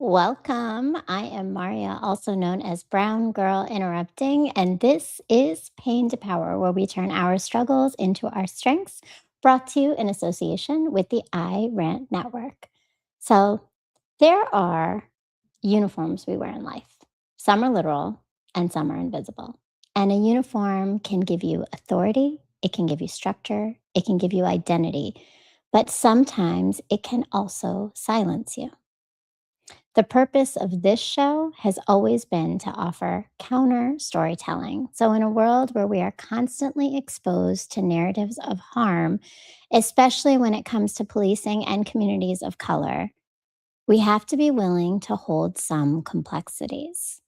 Welcome. I am Marya, also known as Brown Girl Interrupting, and this is Pain to Power, where we turn our struggles into our strengths, brought to you in association with the I Rant Network. So, there are uniforms we wear in life. Some are literal and some are invisible. And a uniform can give you authority, it can give you structure, it can give you identity, but sometimes it can also silence you. The purpose of this show has always been to offer counter storytelling. So, in a world where we are constantly exposed to narratives of harm, especially when it comes to policing and communities of color, we have to be willing to hold some complexities.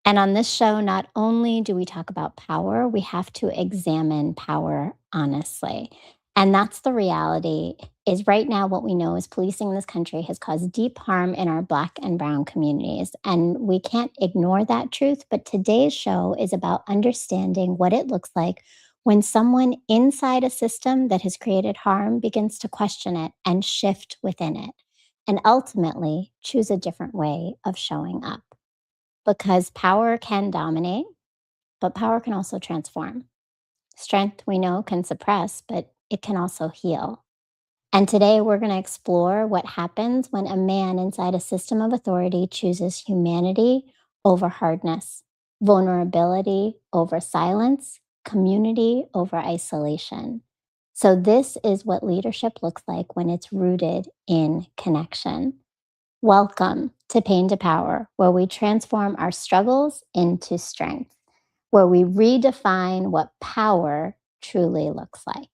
And on this show, not only do we talk about power, we have to examine power honestly. And that's the reality is right now what we know is policing in this country has caused deep harm in our black and brown communities. And we can't ignore that truth. But today's show is about understanding what it looks like when someone inside a system that has created harm begins to question it and shift within it, and ultimately choose a different way of showing up because power can dominate, but power can also transform. Strength, we know, can suppress, but it can also heal. And today we're going to explore what happens when a man inside a system of authority chooses humanity over hardness, vulnerability over silence, community over isolation. So, this is what leadership looks like when it's rooted in connection. Welcome to Pain to Power, where we transform our struggles into strength, where we redefine what power truly looks like.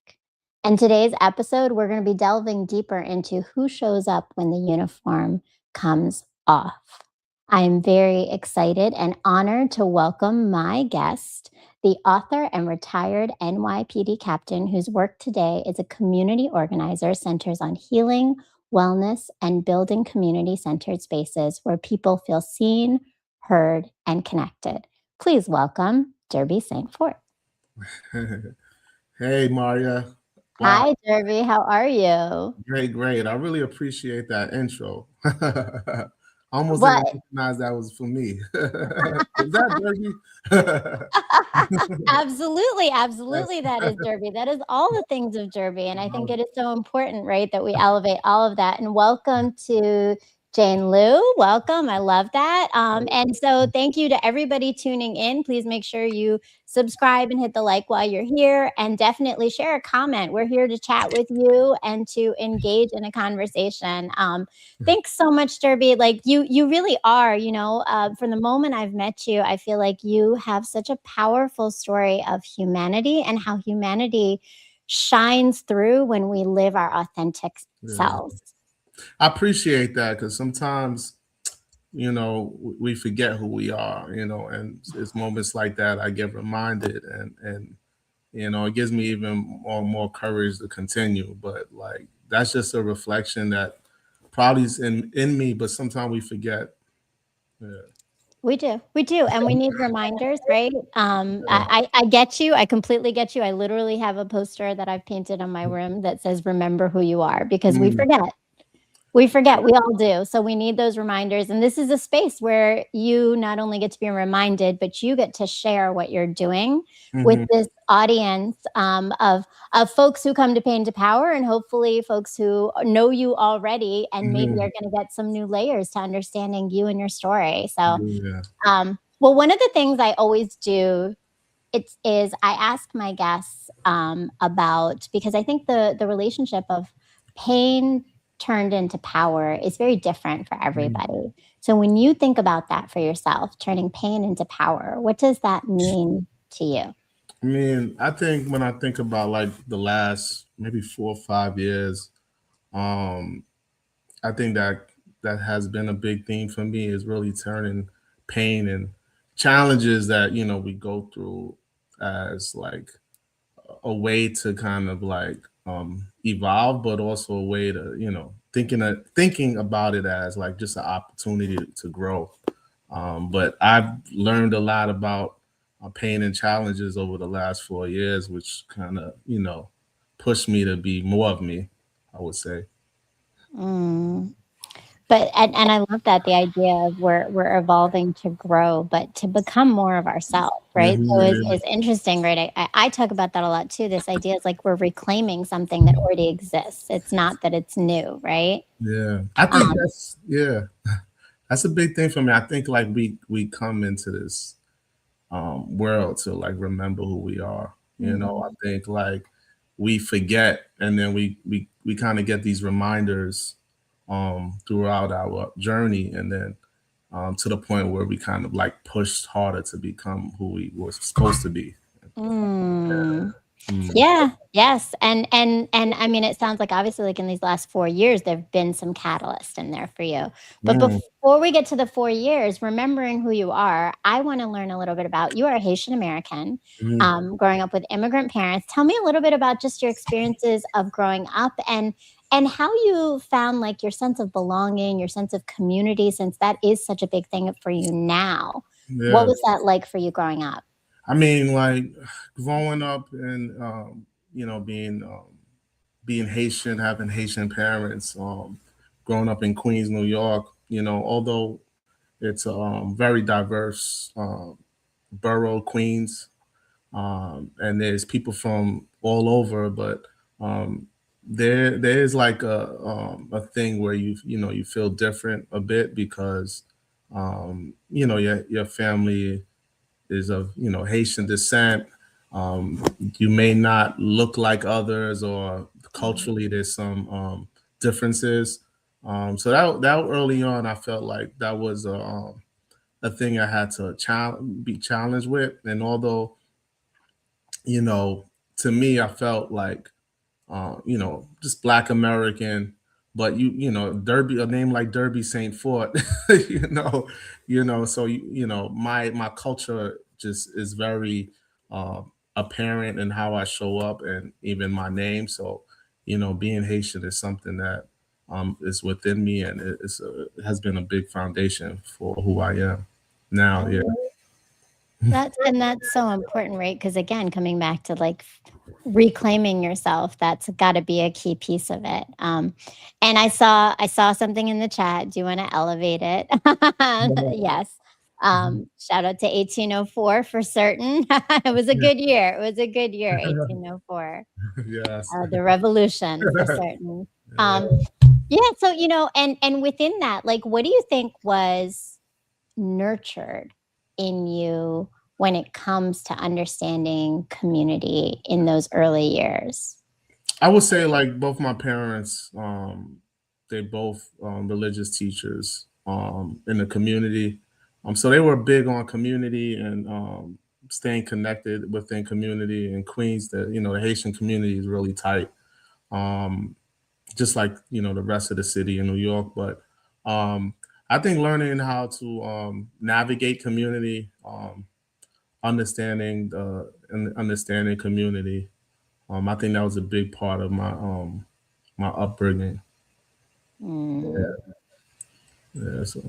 In today's episode, we're going to be delving deeper into who shows up when the uniform comes off. I am very excited and honored to welcome my guest, the author and retired NYPD captain whose work today as a community organizer centers on healing, wellness, and building community-centered spaces where people feel seen, heard, and connected. Please welcome Derby St. Fort. Hey, Marya. Wow, Hi, Derby. How are you? great, great. I really appreciate that intro. I almost didn't What? recognize that was for me. Is that Derby? Absolutely, That's absolutely. That is Derby. That is all the things of Derby. And I think it is so important, right, that we elevate all of that. And welcome to Jane Lou. Welcome. I love that. And so thank you to everybody tuning in. Please make sure you subscribe and hit the like while you're here, and definitely share a comment. We're here to chat with you and to engage in a conversation. Thanks so much, Derby. Like you really are, from the moment I've met you, I feel like you have such a powerful story of humanity and how humanity shines through when we live our authentic yeah. selves. I appreciate that because sometimes, we forget who we are, and it's moments like that I get reminded and it gives me even more courage to continue. But like that's just a reflection that probably is in me, but sometimes we forget. Yeah. We do, and we need reminders, right? Yeah. I get you. I completely get you. I literally have a poster that I've painted on my room that says "Remember who you are" because we Mm, forget. We forget, we all do. So we need those reminders. And this is a space where you not only get to be reminded, but you get to share what you're doing with mhm, this audience of folks who come to Pain to Power, and hopefully folks who know you already and maybe mhm. are going to get some new layers to understanding you and your story. So, Yeah. well, one of the things I always do is I ask my guests about, because I think the relationship of pain turned into power is very different for Mm. everybody. So when you think about that for yourself, turning pain into power, what does that mean to you? I mean, I think when I think about like the last maybe 4 or 5 years, um, I think that has been a big theme for me is really turning pain and challenges that we go through as like a way to kind of like evolve, but also a way to thinking about it as like just an opportunity to grow. But I've learned a lot about pain and challenges over the last 4 years, which kind of pushed me to be more of me, I would say. Mm. But and I love that, the idea of we're evolving to grow, but to become more of ourselves, right? So Mhm, it's interesting, right? I talk about that a lot too. This idea is like we're reclaiming something that already exists. It's not that it's new, right? yeah. I think Um, that's a big thing for me. I think like we come into this world to like remember who we are. You know, I mhm. think like we forget, and then we kind of get these reminders throughout our journey, and then to the point where we kind of like pushed harder to become who we were supposed to be. Mm. Mm. Yeah, yes, and I mean, it sounds like obviously, like, in these last 4 years, there've been some catalyst in there for you. But Mm. before we get to the 4 years, remembering who you are, I wanna learn a little bit about you are Haitian American, Mm. growing up with immigrant parents. Tell me a little bit about just your experiences of growing up and how you found, like, your sense of belonging, your sense of community, since that is such a big thing for you now. What Yeah. was that like for you growing up? I mean, like growing up and you know, being Haitian, having Haitian parents, growing up in Queens, New York, you know, although it's a very diverse borough, Queens, and there's people from all over, but um, there is like a thing where you know you feel different a bit because you know your family is of you know Haitian descent. You may not look like others, or Mhm. culturally there's some differences. So that early on, I felt like that was a thing I had to be challenged with. And although you know, to me, I felt like you know, just Black American. But you know, Derby, a name like Derby Saint Fort, you know, so you know, my culture just is very uh, apparent in how I show up and even my name. So, you know, being Haitian is something that is within me, and it has been a big foundation for who I am now. Yeah. That's so important, right? Because again, coming back to, like, reclaiming yourself, that's gotta be a key piece of it, and I saw something in the chat. Do you wanna elevate it? Yes. Shout out to 1804 for certain. It was a good year. It was a good year, 1804. Yes. The revolution for certain. Um, yeah, so, and within that, like, what do you think was nurtured in you when it comes to understanding community in those early years? I would say like both my parents, they both religious teachers in the community. So they were big on community and staying connected within community in Queens. The you know the Haitian community is really tight, um, just like you know the rest of the city in New York. But um, I think learning how to navigate community, understanding community. I think that was a big part of my upbringing. Mm. Yeah, yeah. So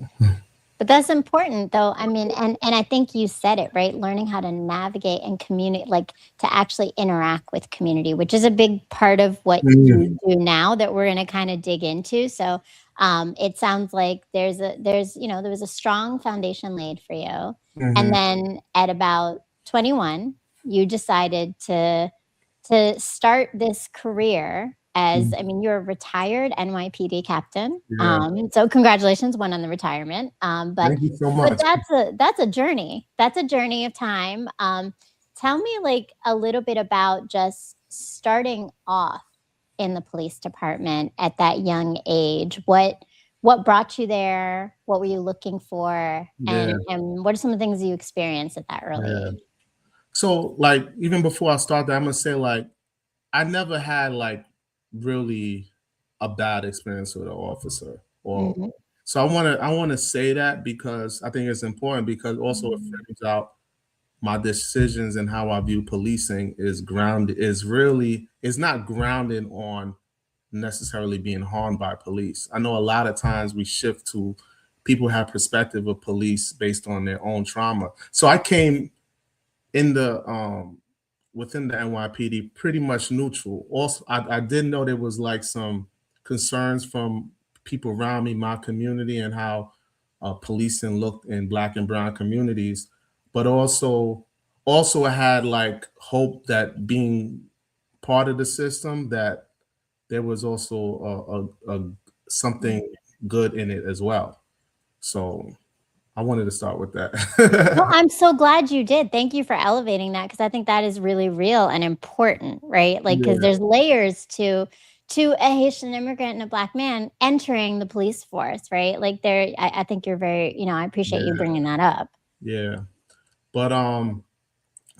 But that's important though. I mean, and I think you said it, right? Learning how to navigate and communicate, like to actually interact with community, which is a big part of what mm, you do now that we're going to kind of dig into. So, it sounds like there was a strong foundation laid for you. And mhm, then at about 21, you decided to start this career as, mm, I mean, you're a retired NYPD captain. yeah. So congratulations, one on the retirement. Thank you so But much. that's a journey. That's a journey of time. Tell me like a little bit about just starting off in the police department at that young age. What brought you there? What were you looking for? Yeah, And what are some of the things you experienced at that early yeah. age? So like even before I start that, I'm gonna say like I never had like really a bad experience with an officer or Mhm. so I wanna say that because I think it's important because also it Mhm. frames out my decisions and how I view policing is really is not grounded on necessarily being harmed by police. I know a lot of times we shift to people have perspective of police based on their own trauma. So I came in the within the NYPD pretty much neutral. Also, I did know there was like some concerns from people around me, my community, and how policing looked in Black and Brown communities, but also I had like hope that being part of the system that there was also a something good in it as well. So I wanted to start with Well, that. I'm so glad you did. Thank you for elevating that because I think that is really real and important, right? Like, because Yeah, there's layers to a Haitian immigrant and a Black man entering the police force, right? Like, I think you're very, I appreciate you yeah, bringing that up. yeah. But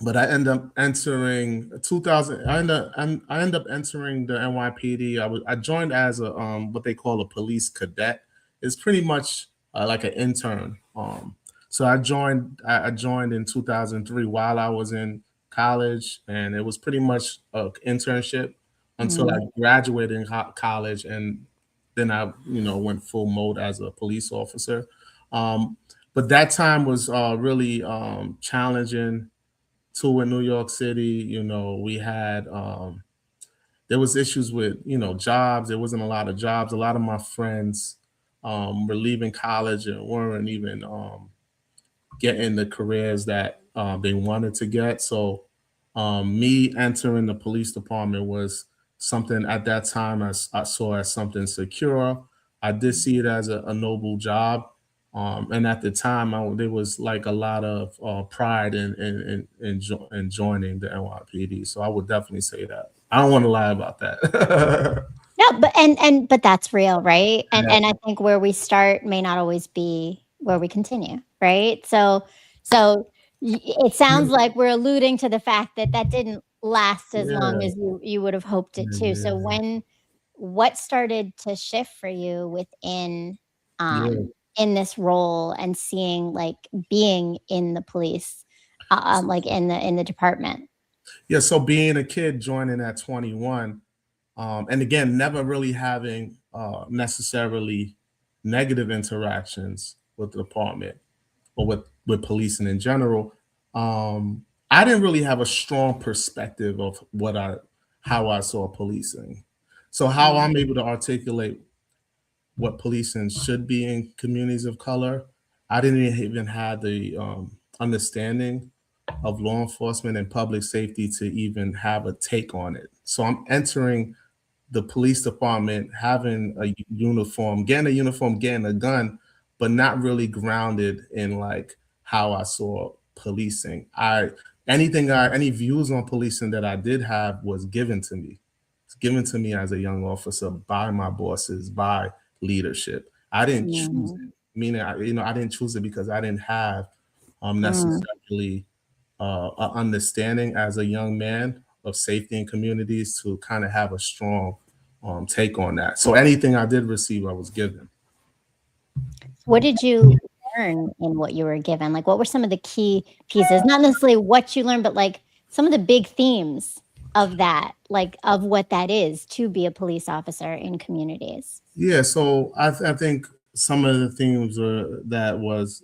but I end up entering 2000. I end up entering the NYPD. I joined as a what they call a police cadet. It's pretty much like an intern. So I joined in 2003 while I was in college, and it was pretty much an internship until I Mm, graduated in college, and then I went full mode as a police officer. Um, but that time was really challenging too in New York City. We had there was issues with jobs. There wasn't a lot of jobs. A lot of my friends were leaving college and weren't even getting the careers that they wanted to get. So me entering the police department was something at that time I saw as something secure. I did see it as a noble job. And at the time, there was like a lot of pride in joining the NYPD. So I would definitely say that. I don't want to lie about that. no, but that's real, right? And Yeah, and I think where we start may not always be where we continue, right? So it sounds like we're alluding to the fact that that didn't last as long yeah, as you would have hoped it to. So yeah, what started to shift for you within yeah. in this role and seeing like being in the police, like in the department? Yeah, so being a kid joining at 21, and again, never really having necessarily negative interactions with the department or with policing in general, I didn't really have a strong perspective of how I saw policing. So how Mm, I'm able to articulate what policing should be in communities of color, I didn't even have the understanding of law enforcement and public safety to even have a take on it. So I'm entering the police department having a uniform, getting a gun, but not really grounded in like how I saw policing. Any views on policing that I did have was given to me. It's given to me as a young officer by my bosses, by leadership. I didn't choose mm, it. Meaning, I didn't choose it because I didn't have mm. necessarily a understanding as a young man of safety in communities to kind of have a strong take on that. So anything I did receive, I was given. What did you learn in what you were given? Like, what were some of the key pieces? Not necessarily what you learned, but like some of the big themes of that, like of what that is to be a police officer in communities. Yeah, so I think some of the themes that was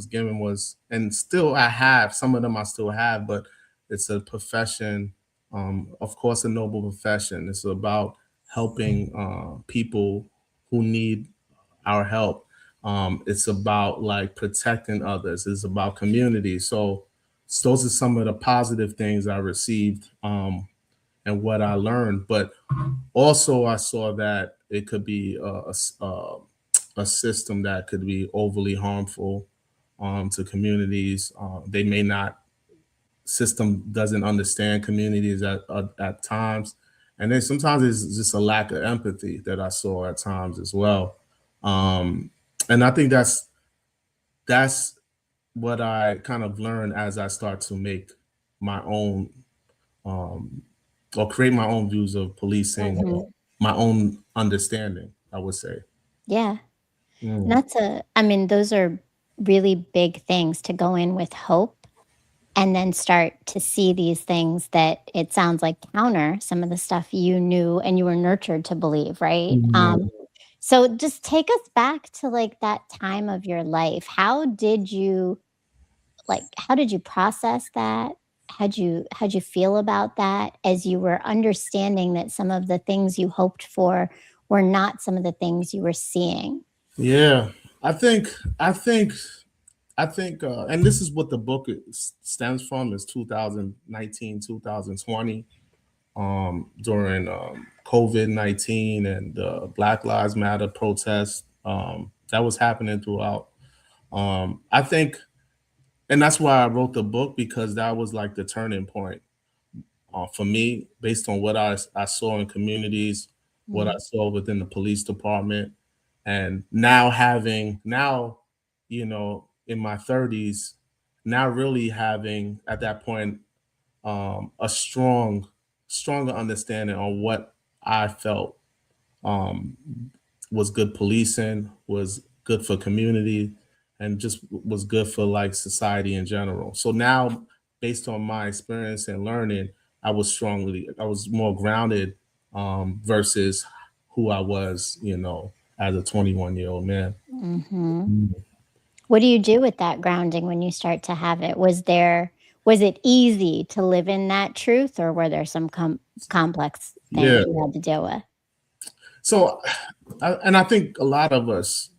given was, and still I have some of them, I still have, but it's a profession, of course, a noble profession. It's about helping people who need our help. It's about like protecting others. It's about community. So those are some of the positive things I received, and what I learned. But also, I saw that it could be a system that could be overly harmful to communities. They may not system doesn't understand communities at times, and then sometimes it's just a lack of empathy that I saw at times as well. Um, and I think that's what I kind of learned as I start to make my own, um, or create my own views of policing, Mhm. or my own understanding, I would say. Yeah. And Mm. I mean, those are really big things to go in with hope and then start to see these things that it sounds like counter some of the stuff you knew and you were nurtured to believe, right? Yeah. So just take us back to like that time of your life. How did you process that? How'd you feel about that as you were understanding that some of the things you hoped for were not some of the things you were seeing? Yeah, I think, I think, and this is what the book stems from is 2019, 2020, during COVID-19 and Black Lives Matter protests that was happening throughout. I think, and that's why I wrote the book because that was like the turning point for me, based on what I saw in communities, what I Mm, saw within the police department, and now having now, in my 30s, now really having at that point a stronger understanding on what I felt um, was good policing, was good for community, and just was good for like society in general. So now, based on my experience and learning, I was more grounded versus who I was, as a 21-year-old man. mhm. Mm. What do you do with that grounding when you start to have it? Was it easy to live in that truth, or were there some complex things Yeah. you had to deal with? So, and I think a lot of us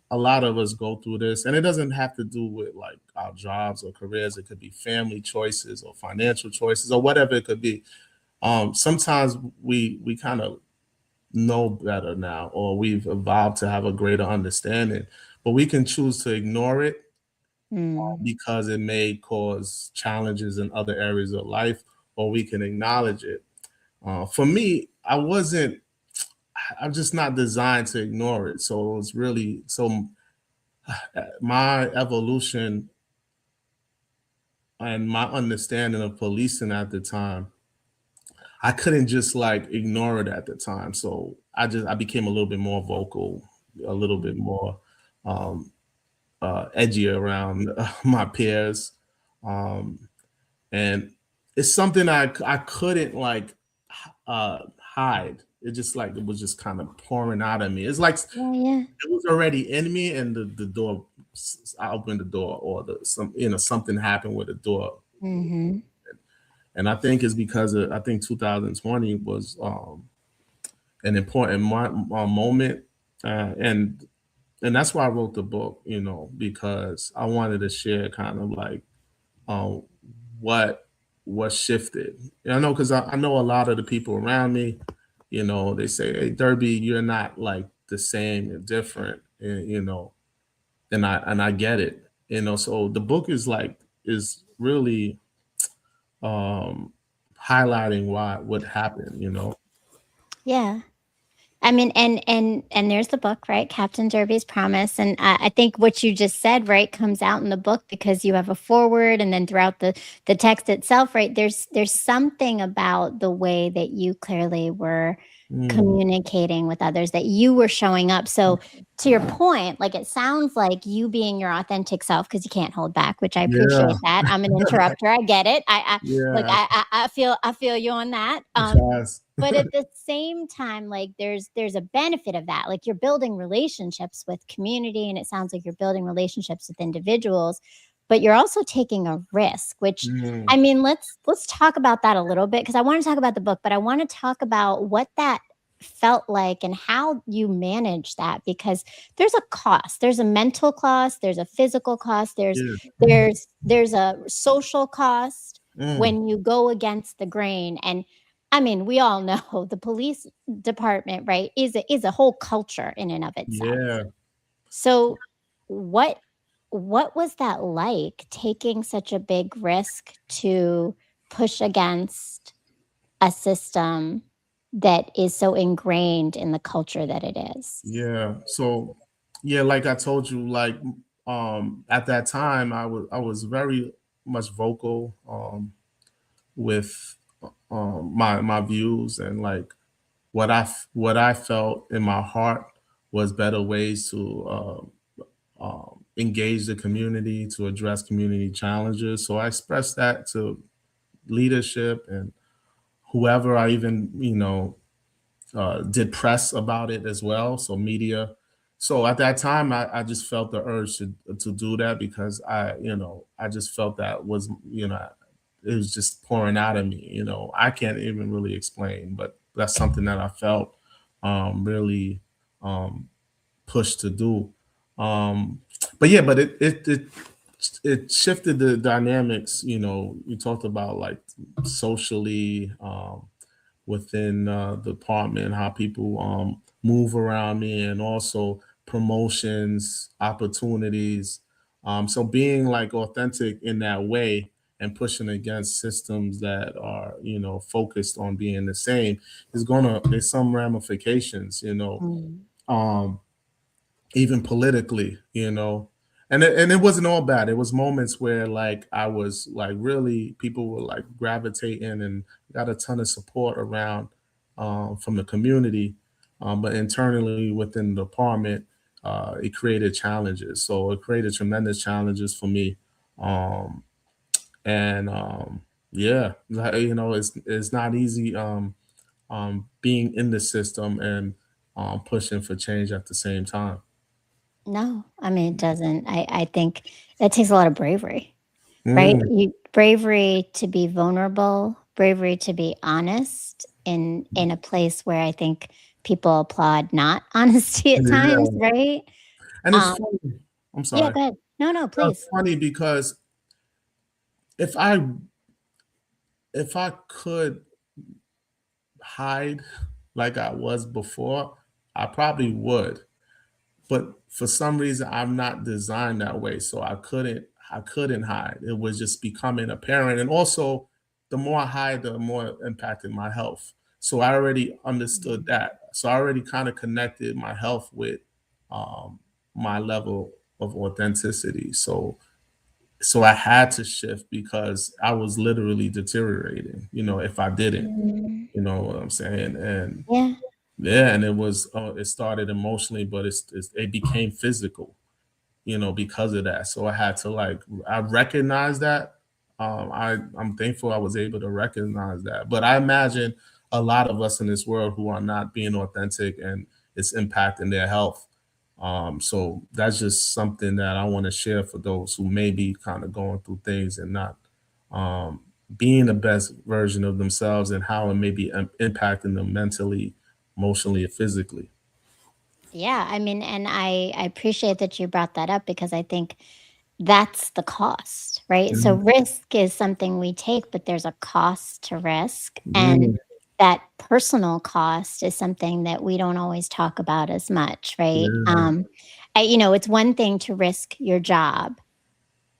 go through this, and it doesn't have to do with like our jobs or careers. It could be family choices or financial choices or whatever it could be. Sometimes we kind of know better now, or we've evolved to have a greater understanding, but we can choose to ignore it Mm, because it may cause challenges in other areas of life, or we can acknowledge it. For me, I'm just not designed to ignore it. So it was really so my evolution and my understanding of policing at the time, I couldn't just like ignore it at the time. So I became a little bit more vocal, a little bit more um, edgy around my peers, um, and it's something I couldn't like hide. It just like it was just kind of pouring out of me. It's like yeah, yeah. it was already in me, and the door. I opened the door, or something happened with the door, Mhm. and I think it's because I think 2020 was an important moment, and that's why I wrote the book, because I wanted to share kind of like um, what shifted. I know because I know a lot of the people around me, they say, "Hey, Derby, you're not like the same, you're different," and I get it. So the book is really um highlighting what happened. Yeah. I mean, and there's the book, right? Captain Derby's Promise, and I think what you just said, right, comes out in the book because you have a foreword, and then throughout the text itself, right? There's something about the way that you clearly were Mm, communicating with others, that you were showing up. So to your point, like it sounds like you being your authentic self because you can't hold back, which I yeah. appreciate that. I'm an interrupter. I get it. I like Yeah, I feel you on that. fast. But at the same time, like there's a benefit of that. Like you're building relationships with community, and it sounds like you're building relationships with individuals, but you're also taking a risk, which I Mm, mean, let's talk about that a little bit, because I want to talk about the book, but I want to talk about what that felt like and how you manage that, because there's a cost. There's a mental cost, there's a physical cost, yeah. there's a social cost Mm, when you go against the grain. And I mean, we all know the police department, right, is a whole culture in and of itself. yeah. So what what was that like, taking such a big risk to push against a system that is so ingrained in the culture that it is? Yeah. So, yeah, like I told you, like at that time I was very much vocal with my views, and like what I felt in my heart was better ways to engage the community, to address community challenges. So I expressed that to leadership and whoever I even did press about it as well, so media. So at that time, I just felt the urge to do that because I just felt that was it was just pouring out of me. I can't even really explain, but that's something that I felt really. um, push to do. Um, but yeah, but it shifted the dynamics. You know, you talked about like socially, within the department, how people move around me, and also promotions, opportunities. So being like authentic in that way and pushing against systems that are, you know, focused on being the same is gonna, there's some ramifications, you know, Mm. um, even politically, you know. And it wasn't all bad. It was moments where like I was like really, people were like gravitating and got a ton of support around, from the community, but internally within the department, it created challenges. So it created tremendous challenges for me, um, and yeah, like, you know, it's not easy, being in the system and pushing for change at the same time. No, I mean, it doesn't. I think it takes a lot of bravery, right? Mm, Bravery to be vulnerable, bravery to be honest in a place where I think people applaud not honesty at times, yeah, right? and it's Um, funny. I'm yeah, sorry. go ahead. No, no, It's please. funny because if I if I could hide like I was before, I probably would. But for some reason, I'm not designed that way, so I couldn't hide. It was just becoming apparent, and also, the more I hide, the more it impacted my health. So I already understood Mhm. that. So I already kind of connected my health with, um, my level of authenticity. So I had to shift because I was literally deteriorating, you know, if I didn't, Mm, you know what I'm saying? And yeah. yeah, and it started emotionally, but it became physical, you know, because of that. So I had to like, I recognize that. I'm thankful I was able to recognize that. But I imagine a lot of us in this world who are not being authentic, and it's impacting their health. So that's just something that I want to share for those who may be kind of going through things and not, um, being the best version of themselves, and how it may be impacting them mentally, emotionally, and physically. Yeah, I mean, and I appreciate that you brought that up because I think that's the cost, right? So Mhm. risk is something we take, but there's a cost to risk, and Mm, that personal cost is something that we don't always talk about as much, right? yeah. It's one thing to risk your job,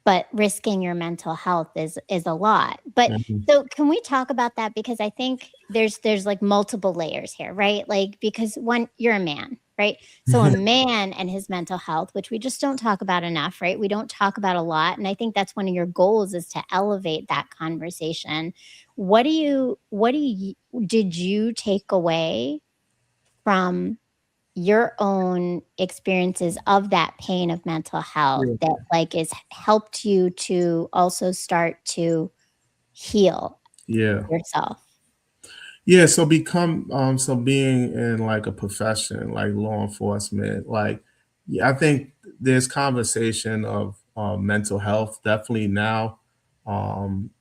but risking your mental health is a lot. But Mhm. so can we talk about that, because I think there's like multiple layers here, right? Like, because one, you're a man, right? So a man and his mental health, which we just don't talk about enough, right? We don't talk about a lot, and I think that's one of your goals, is to elevate that conversation. What do you did you take away from your own experiences of that pain of mental health Yeah. that, like, is helped you to also start to heal Yeah. yourself? Yeah, so being in like a profession like law enforcement, like, yeah, I think there's conversation of, mental health definitely now,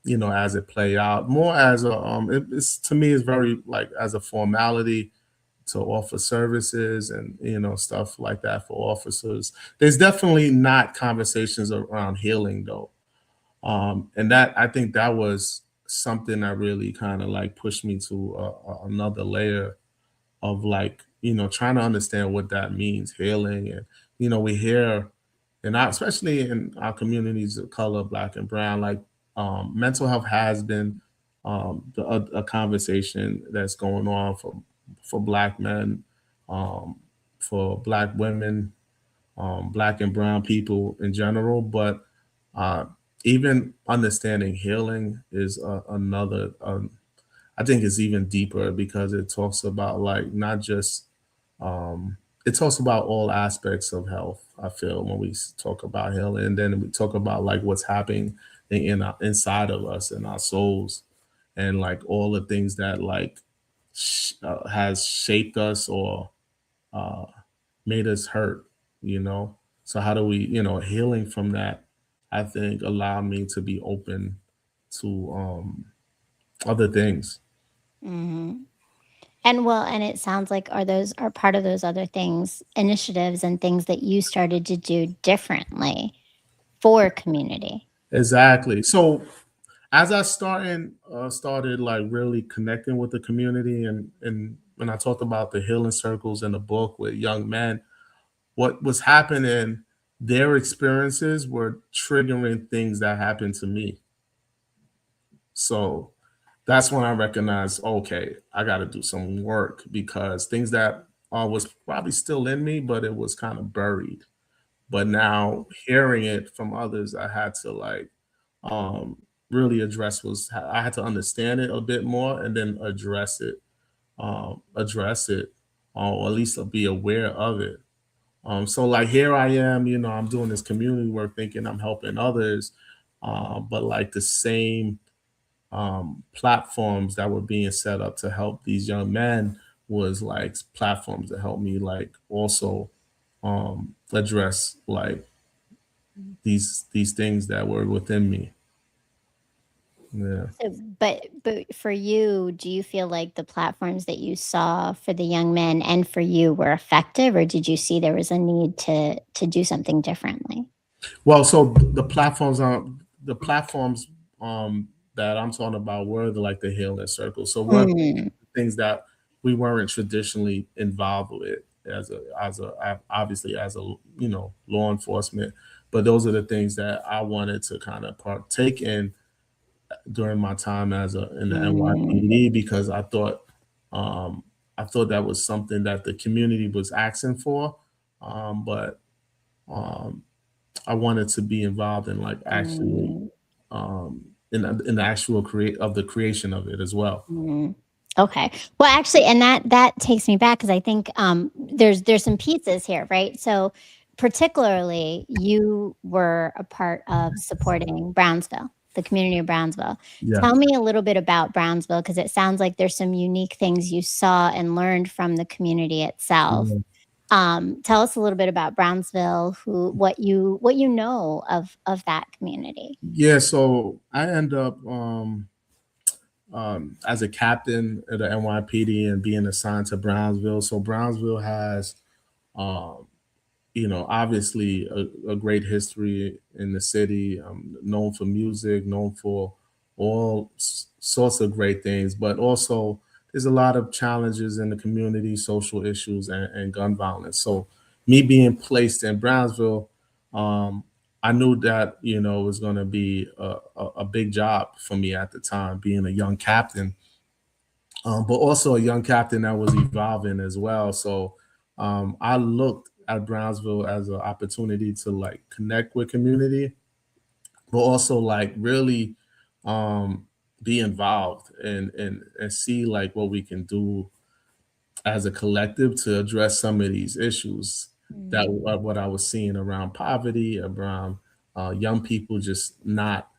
you know, as it play out more as a, it's to me, it's very like as a formality to offer services and, you know, stuff like that for officers. There's definitely not conversations around healing though. And that, I think that was something that really kind of like pushed me to, another layer of like, you know, trying to understand what that means, healing. And you know, we hear, and especially in our communities of color, black and brown, like, mental health has been, a conversation that's going on for black men, um, for black women, black and brown people in general. But, uh, even understanding healing is, another. I think it's even deeper because it talks about like not just, it talks about all aspects of health. I feel when we talk about healing, and then we talk about like what's happening in our, inside of us and our souls, and like all the things that like has shaped us or, uh, made us hurt, you know? So how do we, you know, healing from that, I think allowed me to be open to, other things. Mhm. And well, and it sounds like are part of those other things, initiatives and things that you started to do differently for community. Exactly. So as I started like really connecting with the community, and when I talked about the healing circles in the book with young men, what was happening, their experiences were triggering things that happened to me. So that's when I recognized, okay, I got to do some work because things that was probably still in me, but it was kind of buried. But now hearing it from others, I had to like really address was I had to understand it a bit more and then address it, or at least be aware of it. So like here I am, I'm doing this community work, thinking I'm helping others, but like the same platforms that were being set up to help these young men was like platforms to help me like also address like these things that were within me. Yeah. So, but for you, do you feel like the platforms that you saw for the young men and for you were effective, or did you see there was a need to do something differently? Well, so the platforms that I'm talking about were like the healing circle. So what Mm, things that we weren't traditionally involved with obviously as a law enforcement, but those are the things that I wanted to kind of partake in during my time as a in the mm, NYPD because I thought that was something that the community was asking for, but um, I wanted to be involved in like actually mm. in the actual create of the creation of it as well. Mm. Okay. Well, actually, and that takes me back because I think there's some pieces here, right? So, particularly, you were a part of supporting Brownsville, the community of Brownsville. Yeah. Tell me a little bit about Brownsville because it sounds like there's some unique things you saw and learned from the community itself. Yeah. Tell us a little bit about Brownsville, who what you know of that community. Yeah, so I end up as a captain at the NYPD and being assigned to Brownsville. So Brownsville has um, obviously a great history in the city, known for music, known for all sorts of great things, but also there's a lot of challenges in the community, social issues, and gun violence. So, me being placed in Brownsville, um, I knew that it was going to be a big job for me at the time, being a young captain, but also a young captain that was evolving as well. So I looked at Brownsville as an opportunity to like connect with community, but also like really um, be involved and see like what we can do as a collective to address some of these issues that Mm, are what I was seeing around poverty, around young people just not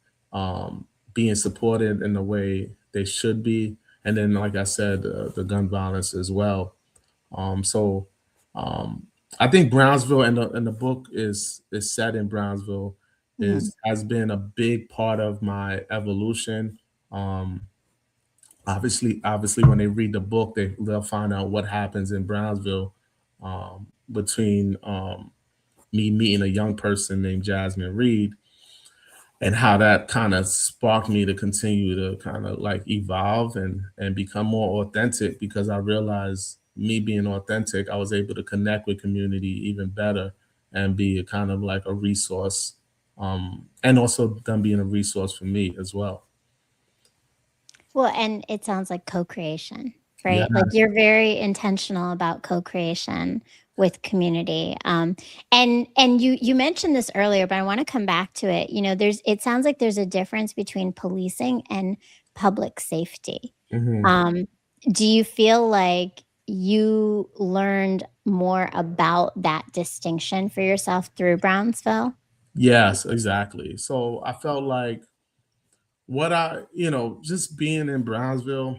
being supported in the way they should be, and then, like I said, the gun violence as well. So um, I think Brownsville and the book is set in Brownsville mm, is has been a big part of my evolution. Um, obviously, when they read the book, they'll find out what happens in Brownsville between me meeting a young person named Jasmine Reed and how that kind of sparked me to continue to kind of like evolve and become more authentic because I realized me being authentic, I was able to connect with community even better and be a kind of like a resource, and also them being a resource for me as well. well, and it sounds like co-creation, Yeah. right? Like, you're very intentional about co-creation with community, and you mentioned this earlier, but I wanna come back to it. You know, it sounds like there's a difference between policing and public safety. Hmm. Um, do you feel like you learned more about that distinction for yourself through Brownsville? Yes, exactly. So I felt like just being in Brownsville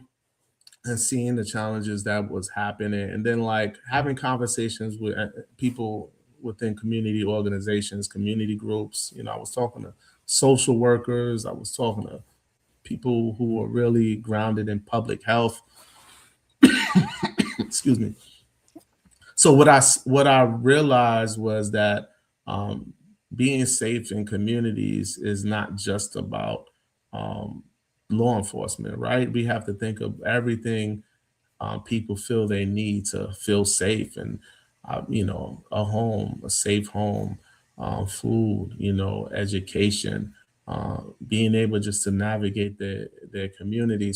and seeing the challenges that was happening and then like having conversations with people within community organizations, community groups. I was talking to social workers, I was talking to people who were really grounded in public health, Excuse me. So what I realized was that um, being safe in communities is not just about um, law enforcement, right? We have to think of everything people feel they need to feel safe, and a home, a safe home, food, education, being able just to navigate their community.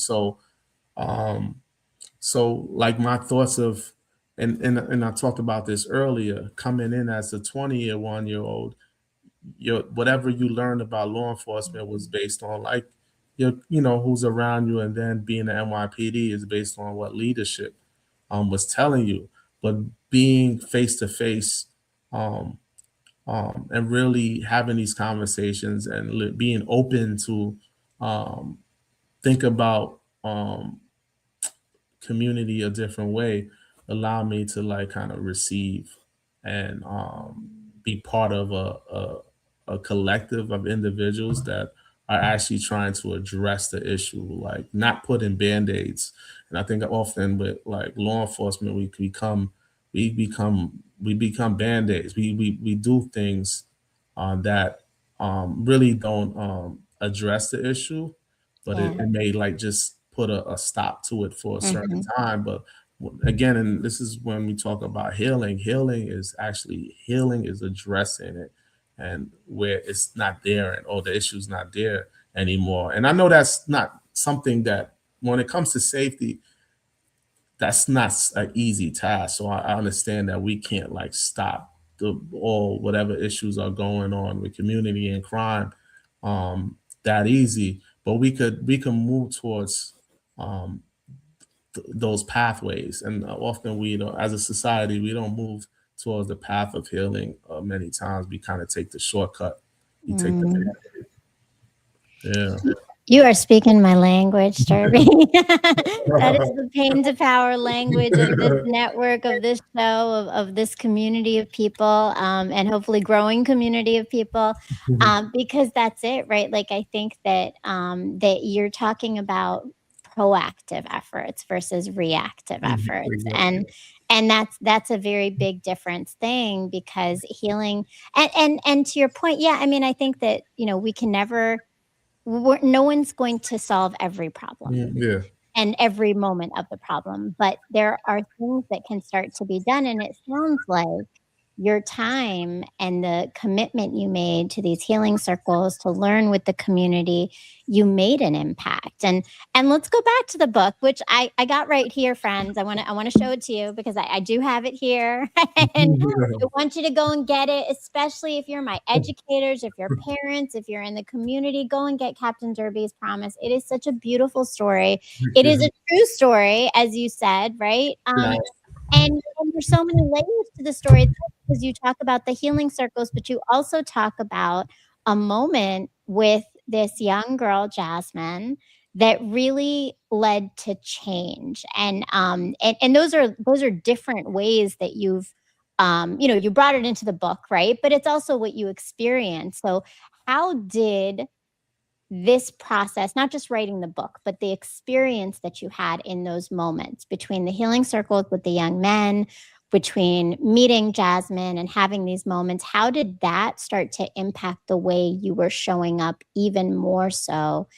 Um, so like my thoughts of, and I talked about this earlier, coming in as a 21-year-old, your whatever you learned about law enforcement was based on like who's around you, and then being an NYPD is based on what leadership was telling you. But being face to face, and really having these conversations and being open to um, think about community a different way allow me to like kind of receive and be part of a collective of individuals that are actually trying to address the issue, like not putting band-aids. And I think often with like law enforcement, we become band-aids. We do things that really don't address the issue, but it, Yeah. it may like just put a stop to it for a certain Hmm. time. But again, and this is when we talk about healing. Healing is addressing it, and where it's not there, and the issue's not there anymore. And I know that's not something that, when it comes to safety, that's not an easy task. So I understand that we can't like stop the all whatever issues are going on with community and crime um, that easy. But we can move towards um, those pathways, and often we don't, as a society, we don't move towards the path of healing. Many times we kind of take the shortcut. We take the Mm. yeah. You are speaking my language, Derby. That is the pain to power language of this network, of this show, of this community of people, and hopefully growing community of people. Because that's it, right? Like I think that that you're talking about proactive efforts versus reactive Mhm, efforts, exactly. and that's a very big difference thing because healing and to your point, yeah, I mean, I think that we can never no one's going to solve every problem Yeah. and every moment of the problem, but there are things that can start to be done. And it sounds like your time and the commitment you made to these healing circles to learn with the community, you made an impact. And let's go back to the book, which I got right here, friends. I want to show it to you because I do have it here. And I want you to go and get it, especially if you're my educators, if you're parents, if you're in the community, go and get Captain Derby's Promise. It is such a beautiful story. It is a true story, as you said, right? Yeah. And there's so many layers to the story because you talk about the healing circles, but you also talk about a moment with this young girl, Jasmine, that really led to change. And those are different ways that you brought it into the book, right? But it's also what you experienced. So how did this process, not just writing the book, but the experience that you had in those moments between the healing circles with the young men, between meeting Jasmine and having these moments, how did that start to impact the way you were showing up even more so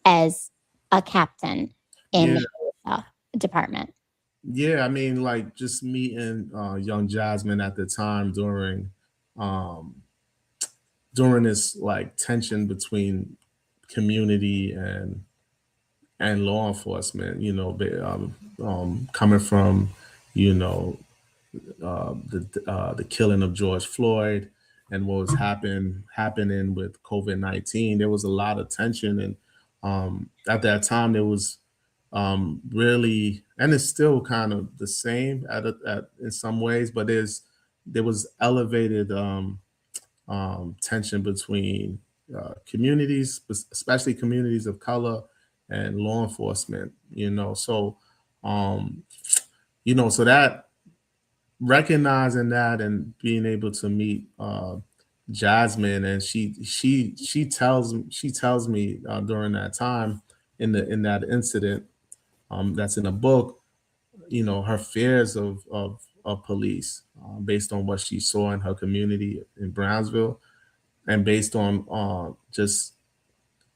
as a captain in Yeah. the uh, department? Yeah, I mean, like just meeting young Jasmine at the time um, during this like tension between community and law enforcement. Coming from you know the killing of George Floyd and what was happening with COVID-19. There was a lot of tension, and at that time there was really, and it's still kind of the same at in some ways, but there was elevated tension between communities, especially communities of color and law enforcement. Um, so that recognizing that and being able to meet Jasmine, and she tells me during that time in that incident that's in the book, her fears of police, based on what she saw in her community in Brownsville, and based on just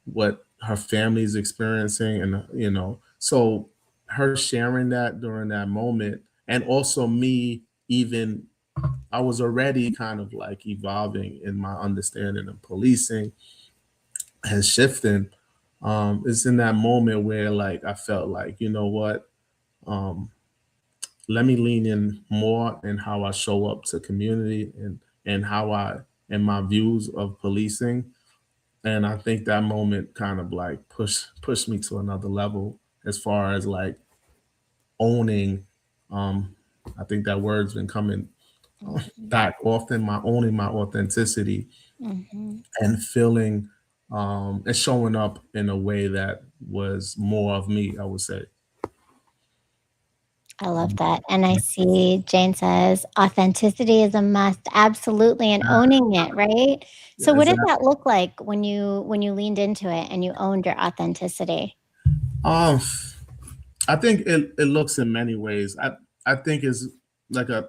what her family's experiencing, and so her sharing that during that moment, and also me, even I was already kind of like evolving in my understanding of policing and shifting. It's in that moment where like I felt like, you know what, um, let me lean in more in how I show up to community, and how I and my views of policing. And I think that moment kind of like pushed me to another level as far as like owning. Um, I think that word's been coming Mhm. back often. My owning my authenticity, Mhm. and feeling, and showing up in a way that was more of me, I would say. I love that. And I see Jane says authenticity is a must. Absolutely. And owning it, right? So what did Exactly. that look like when you leaned into it and you owned your authenticity? Um, I think it looks in many ways. I think it's like I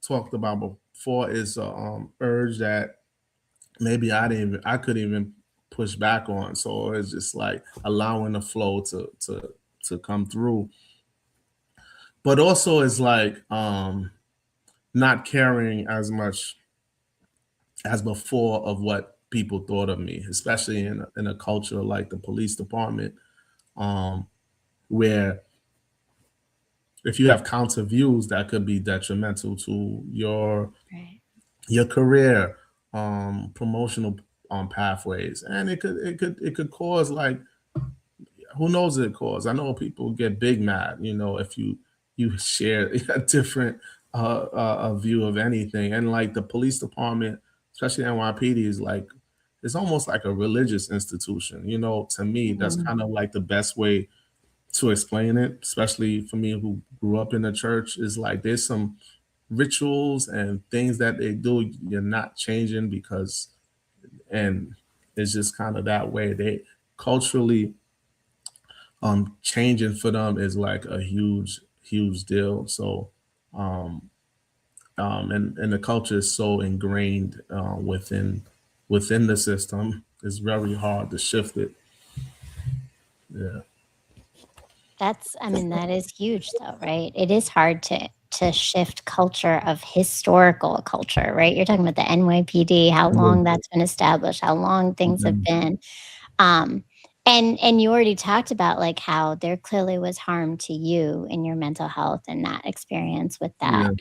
talked about before, is a urge that maybe I couldn't even push back on. So it's just like allowing the flow to come through. But also it's like not caring as much as before of what people thought of me, especially in a culture like the police department, um, where if you have counter views, that could be detrimental to Right. your career, promotional pathways, and it could cause like, who knows, it cause. I know people get big mad, if you share a different view of anything, and like the police department, especially NYPD, is like, it's almost like a religious institution. To me, that's Mhm. kind of like the best way to explain it, especially for me who grew up in the church. Is like there's some rituals and things that they do you're not changing, because, and it's just kind of that way. They culturally, changing for them is like a huge deal. So um and the culture is so ingrained within the system, it's very hard to shift it. Yeah. That's I mean, that is huge though, right? It is hard to shift culture of historical culture, right? You're talking about the NYPD, how long that's been established, how long things have been. Um, and you already talked about like how there clearly was harm to you in your mental health and that experience with that. Yeah.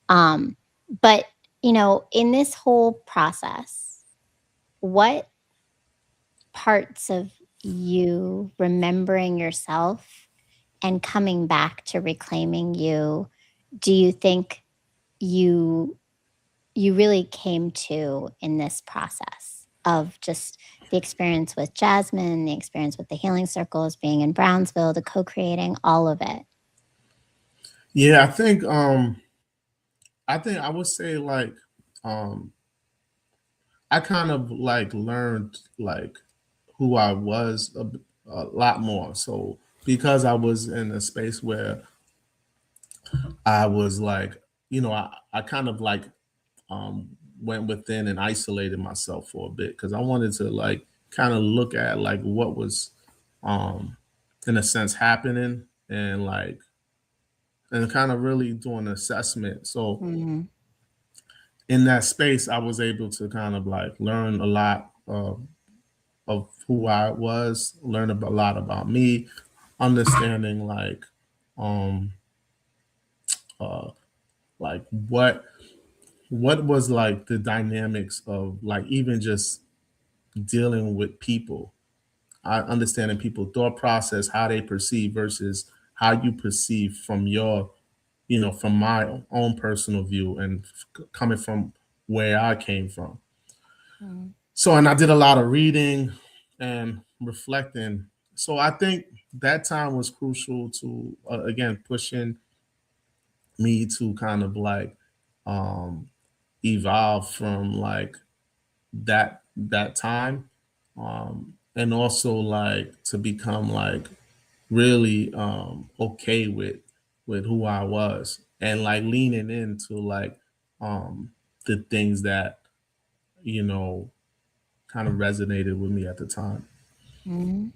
Um, but in this whole process, what parts of you remembering yourself and coming back to reclaiming you do you think you you really came to in this process of just the experience with Jasmine, the experience with the healing circles, being in Brownsville, the co-creating, all of it? Yeah, I think I would say like, um I kind of like learned like who I was a lot more. So because I was in a space where I was like, I kind of like, um, went within and isolated myself for a bit, because I wanted to like kind of look at like what was, um, in a sense, happening, and like, and kind of really do an assessment. So Mhm. in that space, I was able to kind of like learn a lot of who I was, learn a lot about me, understanding um, uh, like what was like the dynamics of like even just dealing with people. I understanding people thought process, how they perceive versus how you perceive from from my own personal view, and coming from where I came from. Mhm. So, and I did a lot of reading and reflecting. So I think that time was crucial to, again, pushing me to kind of like, um, evolve from like that time, and also like to become like really okay with with who I was, and like leaning into like um the things that you know kind of resonated with me at the time. Mhm.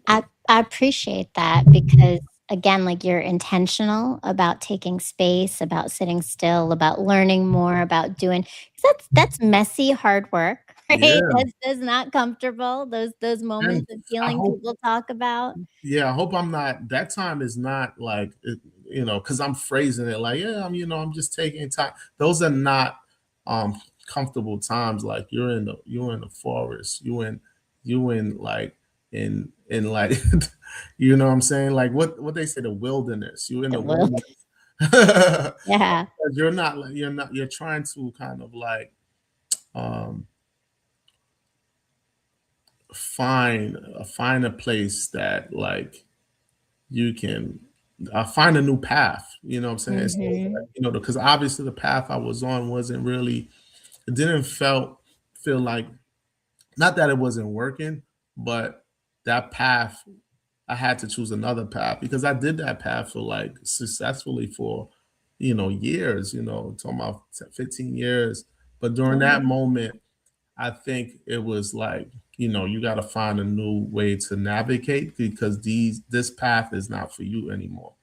I appreciate that because again, like you're intentional about taking space, about sitting still, about learning more, about doing 'cause that's messy, hard work, right? Yeah, That's not comfortable. Those and moments of I healing hope people talk about. yeah, I hope I'm not. That time is not like because I'm phrasing it like, yeah, I'm just taking time. Those are not comfortable times. Like you're in the forest. You in like in like you know what I'm saying? Like what they say, the wilderness. You in It the will. wilderness. Yeah. You're trying to kind of like um find a place that like you can find a new path. You know what I'm saying? So, Mhm. because obviously the path I was on wasn't really, it didn't feel like, not that it wasn't working, but that path, I had to choose another path because I did that path for like successfully for, years, talking about 15 years. But during Yeah. that moment, I think it was like, you got to find a new way to navigate because this path is not for you anymore.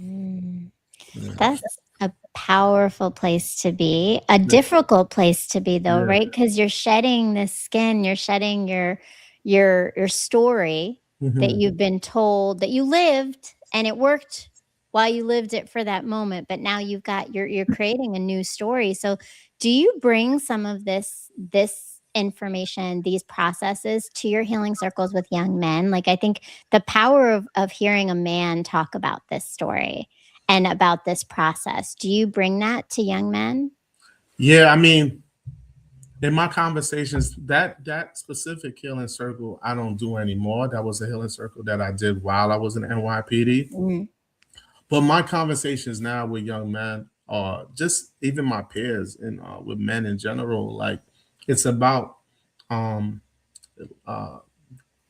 Mm. Yeah. That's a powerful place to be, a Yeah. difficult place to be though, Yeah. right? Because 'Cause you're shedding this skin, you're shedding your story that Mhm. you've been told that you lived and it worked while you lived it for that moment, but now you're creating a new story. So, do you bring some of this information, these processes to your healing circles with young men? Like, I think the power of hearing a man talk about this story and about this process. Do you bring that to young men? Yeah, I mean, in my conversations, that specific healing circle, I don't do anymore. That was a healing circle that I did while I was in NYPD. Mhm. But my conversations now with young men, or just even my peers and with men in general, like it's um uh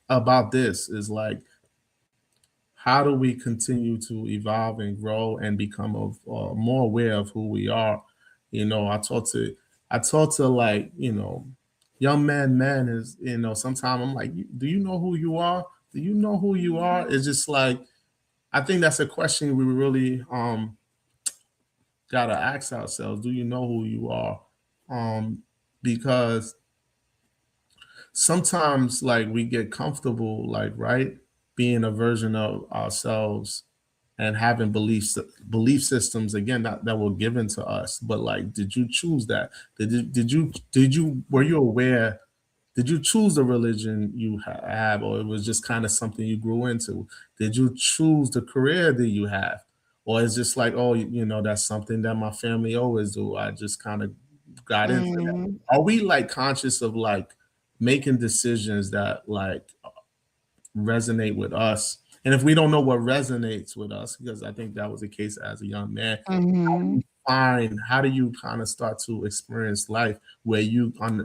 about this is like, how do we continue to evolve and grow and become more aware of who we are? I talk to like, young man is, sometimes I'm like, do you know who you are? Do you know who you are? It's just like, I think that's a question we really gotta ask ourselves. Do you know who you are? Because sometimes like we get comfortable, like, right, being a version of ourselves and having belief systems again that were given to us. But like, did you choose that? Did you were you aware? Did you choose the religion you have, or it was just kind of something you grew into? Did you choose the career that you have, or it's just like, oh, that's something that my family always do. I just kind of got into that. Mm, Are we like conscious of like making decisions that like resonate with us? And if we don't know what resonates with us, because I think that was the case as a young man, mhm, how do you kind of start to experience life where you kind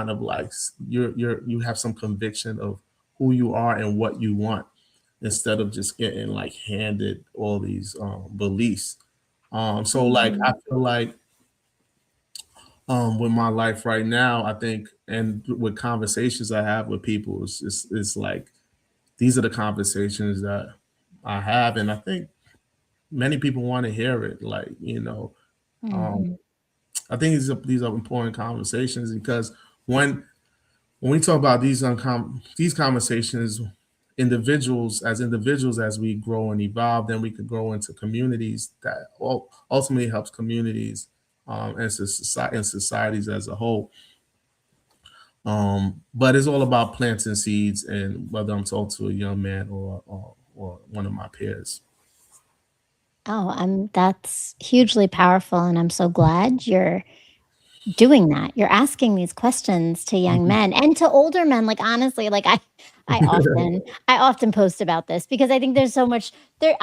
of like you have some conviction of who you are and what you want, instead of just getting like handed all these beliefs. So like I mhm, feel like with my life right now, I think, and with conversations I have with people, it's like these are the conversations that I have, and I think many people want to hear it. Like, um, mhm, I think these are important conversations because when when we talk about these conversations, individuals as we grow and evolve, then we could grow into communities that ultimately helps communities and societies as a whole. But it's all about planting seeds, and whether I'm talking to a young man or one of my peers. Oh, that's hugely powerful, and I'm so glad you're doing that. You're asking these questions to young Mhm. men and to older men. Like, honestly, like I often post about this because I think there's so much there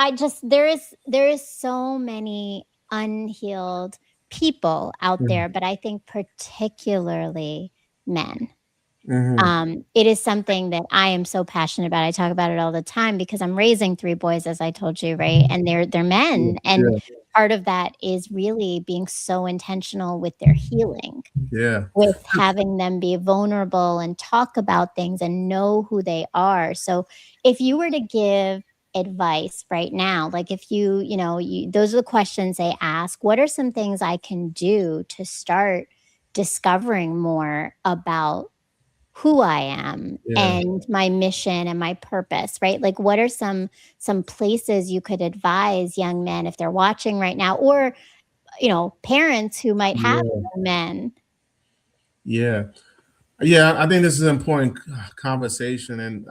is so many unhealed people out Mhm. there, but I think particularly men. Hmm. It is something that I am so passionate about. I talk about it all the time because I'm raising 3 boys, as I told you, right? And they're Yeah, men, and yeah, part of that is really being so intentional with their healing, yeah, with having them be vulnerable and talk about things and know who they are. So, if you were to give advice right now, like if those are the questions they ask, what are some things I can do to start discovering more about who I am yeah, and my mission and my purpose, right? Like what are some places you could advise young men if they're watching right now, or parents who might have yeah, young men, yeah. Yeah, I think this is an important conversation, and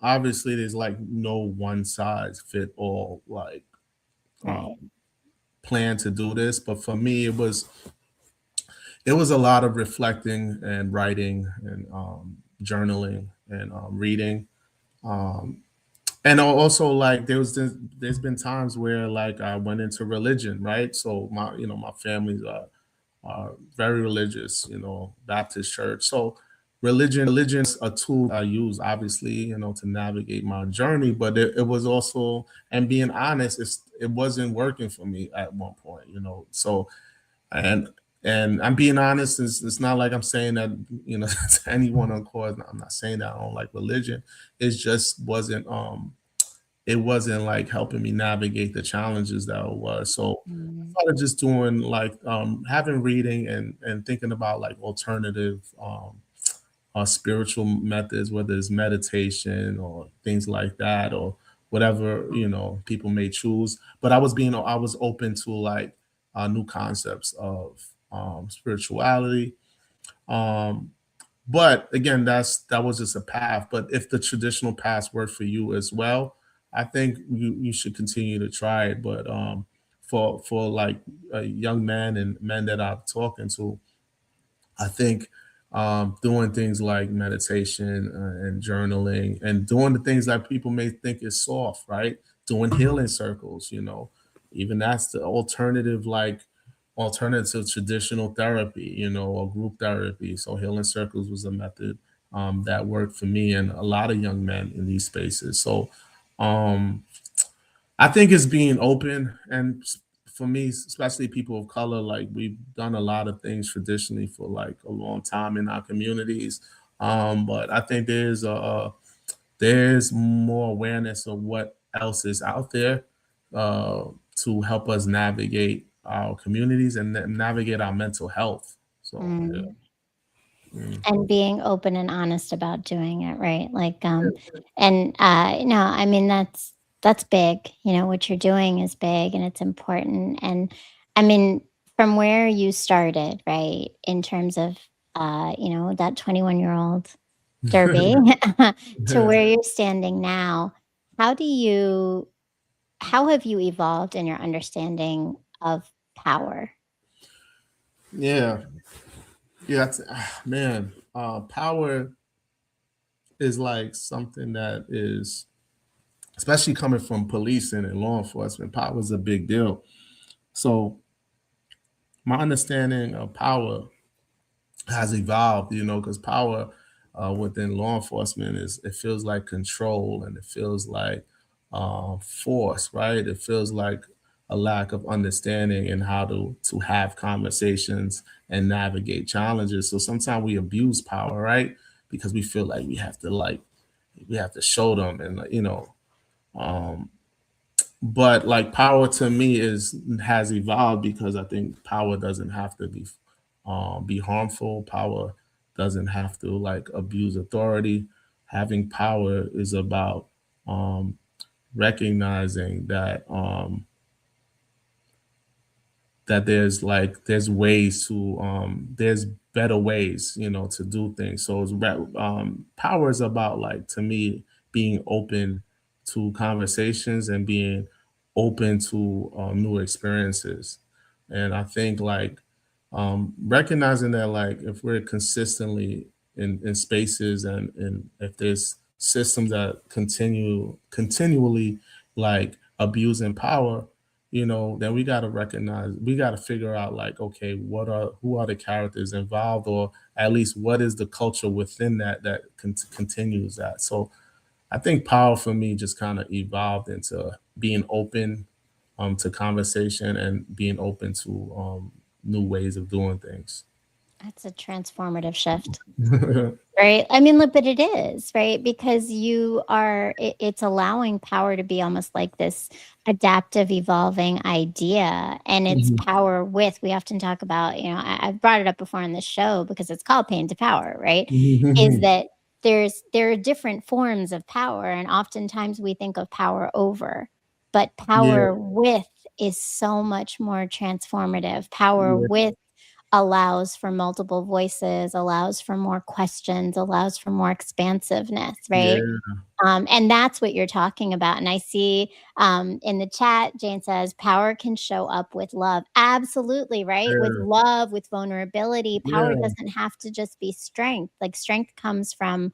obviously, there's like no one size fit all like right? um, plan to do this. But for me, it was a lot of reflecting and writing and journaling and reading. Um, and also like there's been times where like I went into religion, right? So my family's are very religious, Baptist church. So religion's a tool I use, obviously, to navigate my journey. But it was also, and being honest, it wasn't working for me at one point. So and I'm being honest. It's not like I'm saying that to anyone on cause. I'm not saying that I don't like religion. It just wasn't like helping me navigate the challenges that it was. So I Mm, started just doing like having reading and thinking about like alternative spiritual methods, whether it's meditation or things like that, or whatever people may choose. But I was open to like new concepts of spirituality. Um, but again, that was just a path. But if the traditional paths work for you as well, I think you should continue to try it. But for like young men and men that I'm talking to, I think doing things like meditation and journaling and doing the things that people may think is soft, right? Doing healing circles, even that's the alternative traditional therapy, or group therapy. So healing circles was a method that worked for me and a lot of young men in these spaces. So um, I think it's being open, and for me, especially people of color, like we've done a lot of things traditionally for like a long time in our communities. But I think there's more awareness of what else is out there uh, to help us navigate our communities and navigate our mental health. So yeah. mm. Mm. And being open and honest about doing it, right? Like, and no, I mean that's big. What you're doing is big and it's important. And I mean, from where you started, right, in terms of that 21-year-old Derby to Yeah. where you're standing now, how do you how have you evolved in your understanding of power? Yeah. Yeah. Man, power is like something that is, especially coming from policing and law enforcement, power is a big deal. So my understanding of power has evolved, because power within law enforcement it feels like control, and it feels like force, right? It feels like a lack of understanding and how to have conversations and navigate challenges. So sometimes we abuse power, right? Because we feel like we have to show them, and um, but like power to me is has evolved because I think power doesn't have to be harmful. Power doesn't have to like abuse authority. Having power is about um, recognizing that there's ways to there's better ways to do things. So power is about, like, to me, being open to conversations and being open to new experiences. And I think, like, recognizing that, like, if we're consistently in spaces, and if there's systems that continually like abusing power, then we got to recognize, we got to figure out like, okay, who are the characters involved, or at least what is the culture within that continues that. So I think power for me just kind of evolved into being open to conversation and being open to new ways of doing things. That's a transformative shift. Right? I mean, look, but it is, right? Because it's allowing power to be almost like this adaptive, evolving idea. And it's Mhm. power with, we often talk about, I've brought it up before on this show because it's called Pain to Power, right? Is Mhm. that there are different forms of power. And oftentimes we think of power over, but Yeah, power with is so much more transformative. Power yeah, with allows for multiple voices, allows for more questions, allows for more expansiveness, right? yeah, And that's what you're talking about. And I see in the chat, Jane says, power can show up with love. Absolutely, right? With yeah, love, with vulnerability. Power yeah, doesn't have to just be strength. Like strength comes from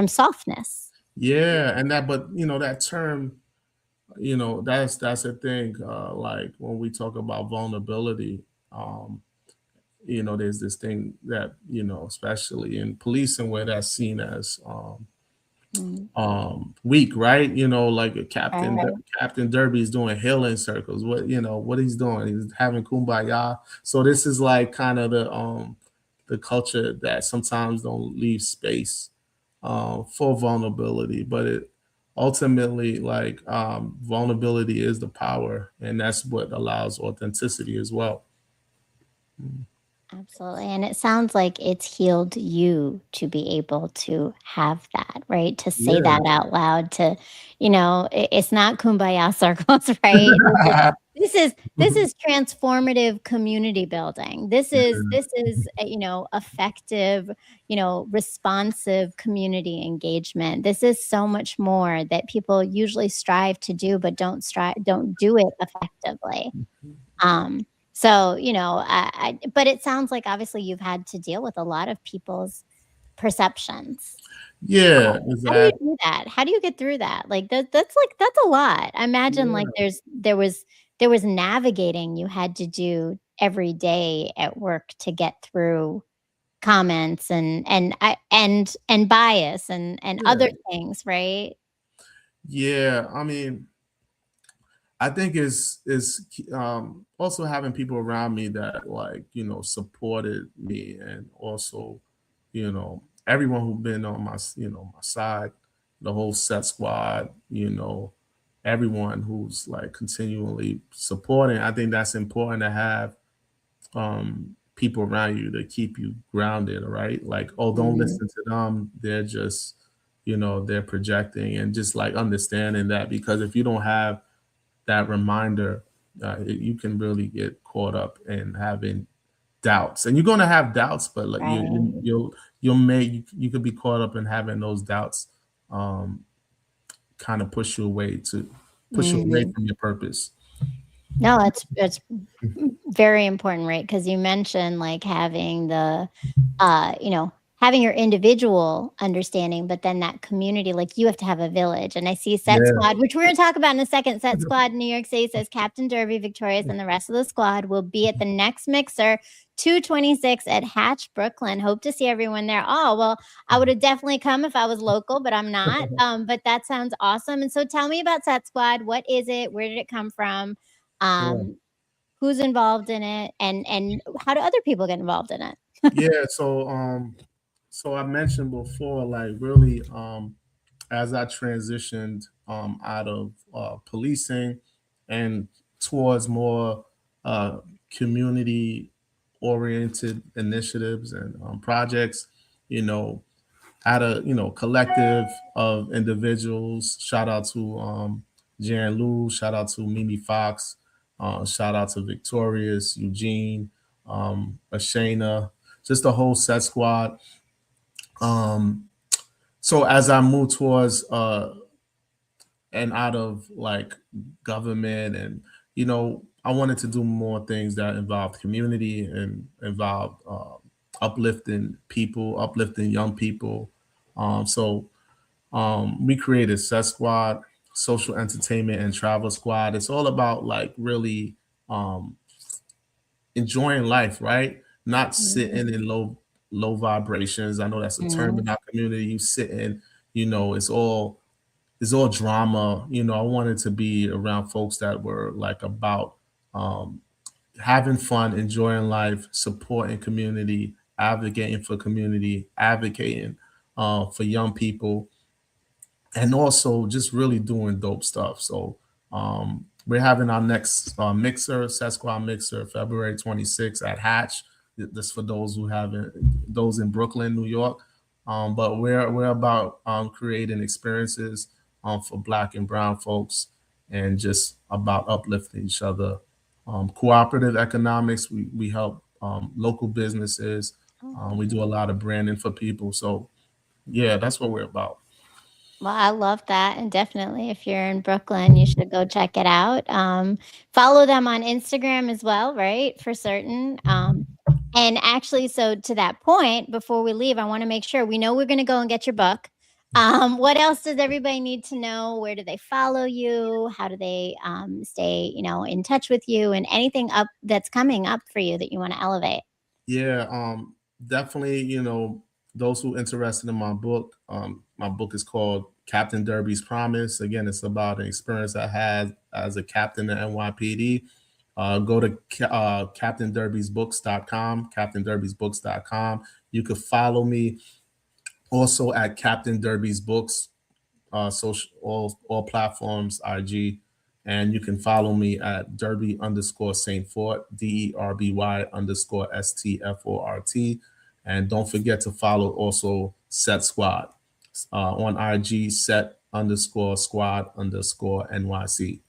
softness. yeah. And that, but that term, that's the thing. Like when we talk about vulnerability, um, there's this thing that, especially in policing, where that's seen as Mm, weak, right? Like a captain. right. Captain Derby is doing healing circles. What he's doing? He's having kumbaya. So this is like kind of the culture that sometimes don't leave space for vulnerability, but it ultimately, like, vulnerability is the power, and that's what allows authenticity as well. Absolutely. And it sounds like it's healed you to be able to have that, right? To say Yeah. that out loud, it's not kumbaya circles, right? This is transformative community building. This is effective, responsive community engagement. This is so much more that people usually strive to do but don't do it effectively. Um, so, but it sounds like obviously you've had to deal with a lot of people's perceptions. Yeah, How do you exactly. do that? How do you get through that? Like that's a lot. I imagine like Yeah. there was navigating you had to do every day at work to get through comments and bias and other Yeah. things, right? Yeah. I mean, I think is also having people around me that, like, supported me, and also, everyone who been on my side, the whole set squad, everyone who's like continually supporting. I think that's important to have people around you to keep you grounded, right? Like, oh, don't Mhm. listen to them. They're just, they're projecting, and just like understanding that, because if you don't have that reminder, you can really get caught up in having doubts, and you're going to have doubts, but like Right. you could be caught up in having those doubts, um, kind of push you away Mhm. from your purpose. No, it's very important, right? Because you mentioned, like, having your individual understanding, but then that community, like, you have to have a village, and I see Set Yeah, Squad, which we're gonna talk about in a second. Set Squad in New York City says Captain Derby victorious, and the rest of the squad will be at the next mixer, 226 at Hatch, Brooklyn. Hope to see everyone there. Oh, well, I would have definitely come if I was local, but I'm not, but that sounds awesome, and so tell me about Set Squad. What is it? Where did it come from? yeah, Um, who's involved in it, and how do other people get involved in it? yeah. So I mentioned before, like, really, as I transitioned out of policing and towards more uh, community oriented initiatives and projects, you know, had a collective of individuals. Shout out to Jan Lou, shout out to Mimi Fox, shout out to Victorious, Eugene, Ashana, just the whole set squad. Um, so as I move towards and out of like government, and I wanted to do more things that involved community and involved uplifting people, uplifting young people. So we created Set Squad. social entertainment and travel squad. It's all about like really um, enjoying life, right? Not sitting in low vibrations. I know that's a term Mhm. in our community. You sit in, it's all drama. I wanted to be around folks that were like about um, having fun, enjoying life, supporting community, advocating for community, advocating for young people, and also just really doing dope stuff. So we're having our next mixer, Set Squad mixer, February 26th at Hatch. This for those who haven't, those in Brooklyn, New York. But we're about creating experiences for Black and Brown folks, and just about uplifting each other. Cooperative economics. We help local businesses. Oh, We do a lot of branding for people. So yeah, that's what we're about. well, I love that, and definitely if you're in Brooklyn, you should go check it out. Follow them on Instagram as well, right? For certain. And actually, so to that point, before we leave, I want to make sure we know we're going to go and get your book. What else does everybody need to know? Where do they follow you? How do they stay, in touch with you? And anything up that's coming up for you that you want to elevate? Yeah, definitely. Those who interested in my book is called Captain Derby's Promise. Again, it's about an experience I had as a captain at NYPD. Go to CaptainDerby'sBooks.com, CaptainDerby'sBooks.com. You could follow me also at Captain Derby's Books, social all platforms, IG, and you can follow me at Derby underscore Saint Fort, DERBY underscore STFORT, and don't forget to follow also Set Squad on IG, Set underscore Squad underscore NYC.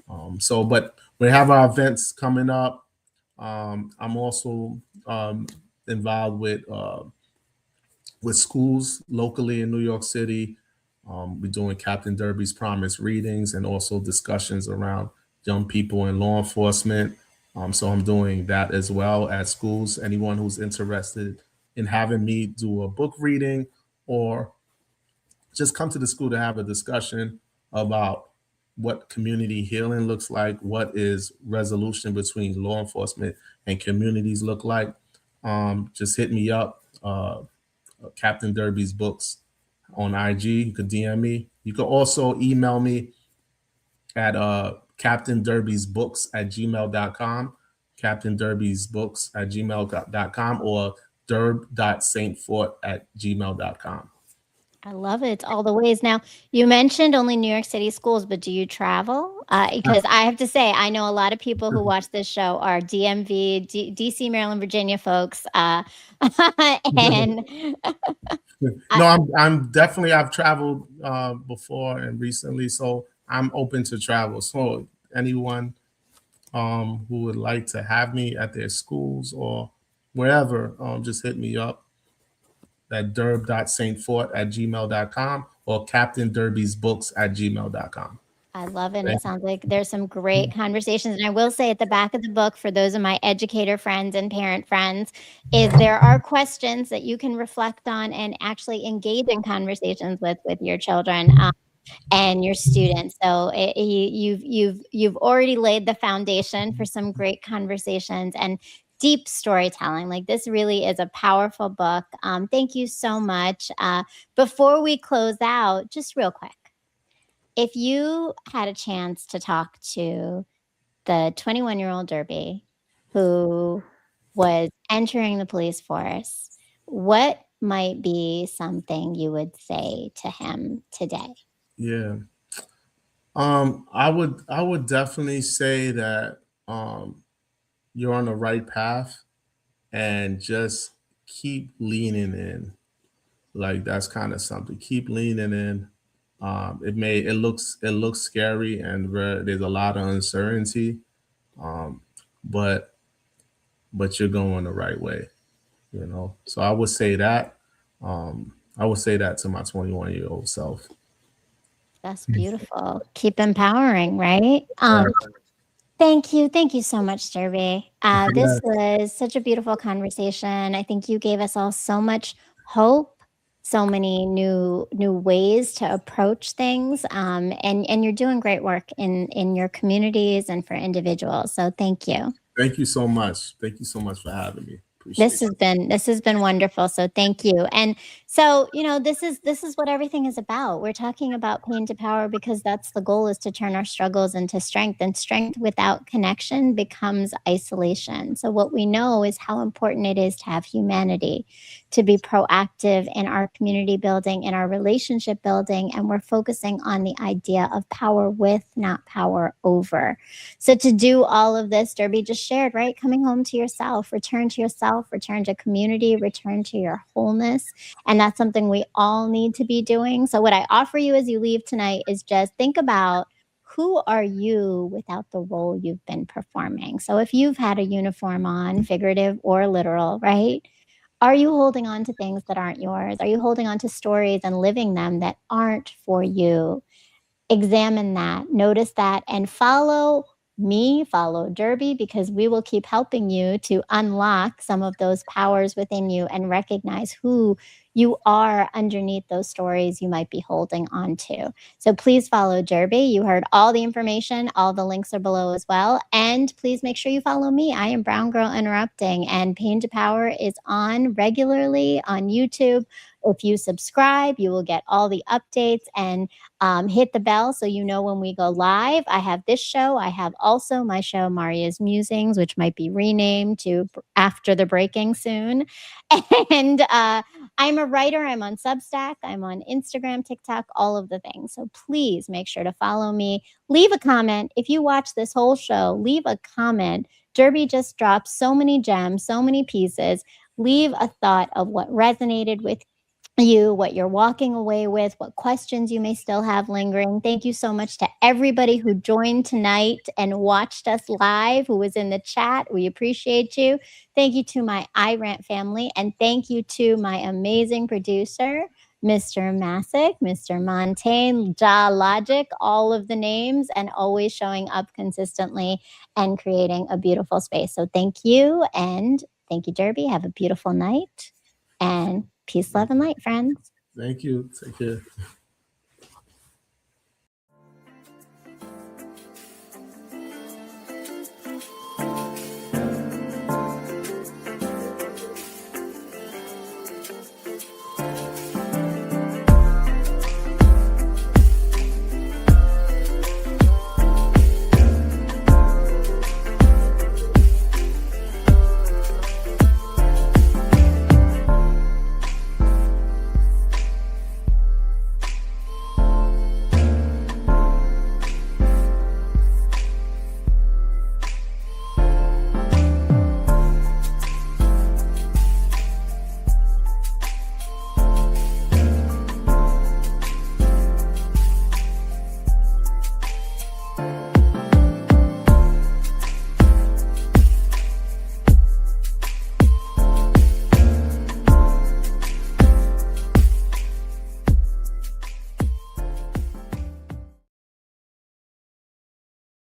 But we have our events coming up. I'm also involved with schools locally in New York City. We're doing Captain Derby's Promise readings and also discussions around young people in law enforcement. So I'm doing that as well at schools. Anyone who's interested in having me do a book reading, or just come to the school to have a discussion about what community healing looks like, what is resolution between law enforcement and communities look like, just hit me up. Captain Derby's Books on IG. You could DM me. You could also email me at captainderbysbooks@gmail.com, captainderbysbooks@gmail.com, or derb.saintfort@gmail.com. I love it. All the ways. Now, you mentioned only New York City schools, but do you travel? Because I have to say, I know a lot of people who watch this show are DMV, DC, Maryland, Virginia folks. And I, No, I'm definitely, I've traveled before and recently, so I'm open to travel. So anyone who would like to have me at their schools or wherever, just hit me up at derb.saintfort@gmail.com or captainderbysbooks@gmail.com. I love it. And it Thank sounds like there's some great conversations. And I will say at the back of the book, for those of my educator friends and parent friends, is there are questions that you can reflect on and actually engage in conversations with your children. And your students. So you've already laid the foundation for some great conversations and deep storytelling. Like this really is a powerful book. Thank you so much. Before we close out, just real quick, if you had a chance to talk to the 21-year-old Derby who was entering the police force, what might be something you would say to him today? Yeah. I would definitely say that you're on the right path, and just keep leaning in. Like that's kind of something. Keep leaning in. It looks scary, and there's a lot of uncertainty, um, but you're going the right way. So I would say that to my 21-year-old self. That's beautiful. Keep empowering, right? Yeah. Thank you. Thank you so much, Derby. This Yeah. was such a beautiful conversation. I think you gave us all so much hope, so many new ways to approach things, and you're doing great work in your communities and for individuals. So thank you. Thank you so much. Thank you so much for having me. Appreciate you. This has been wonderful. So thank you. And so, this is what everything is about. We're talking about pain to power because that's the goal, is to turn our struggles into strength, and strength without connection becomes isolation. So what we know is how important it is to have humanity, to be proactive in our community building, in our relationship building, and we're focusing on the idea of power with, not power over. So to do all of this, Derby just shared, right? Coming home to yourself, return to community, return to your wholeness. And that's something we all need to be doing. So what I offer you as you leave tonight is just think about, who are you without the role you've been performing? So if you've had a uniform on, figurative or literal, right? Are you holding on to things that aren't yours? Are you holding on to stories and living them that aren't for you? Examine that, notice that, and follow me, follow Derby, because we will keep helping you to unlock some of those powers within you and recognize who you are underneath those stories you might be holding on to. So please follow Derby. You heard all the information, all the links are below as well. And please make sure you follow me. I am Brown Girl Interrupting, and Pain to Power is on regularly on YouTube. If you subscribe, you will get all the updates, and hit the bell so you know when we go live. I have this show. I have also my show, Marya's Musings, which might be renamed to After the Breaking soon. And I'm a writer. I'm on Substack. I'm on Instagram, TikTok, all of the things. So please make sure to follow me. Leave a comment. If you watch this whole show, leave a comment. Derby just dropped so many gems, so many pieces. Leave a thought of what resonated with you, what you're walking away with, what questions you may still have lingering. Thank you so much to everybody who joined tonight and watched us live, who was in the chat. We appreciate you. Thank you to my iRant family, and thank you to my amazing producer, Mr. Masick, Mr. Montaigne, Ja Logic, all of the names, and always showing up consistently and creating a beautiful space. So thank you, and thank you, Derby. Have a beautiful night. And peace, love, and light, friends. Thank you. Take care.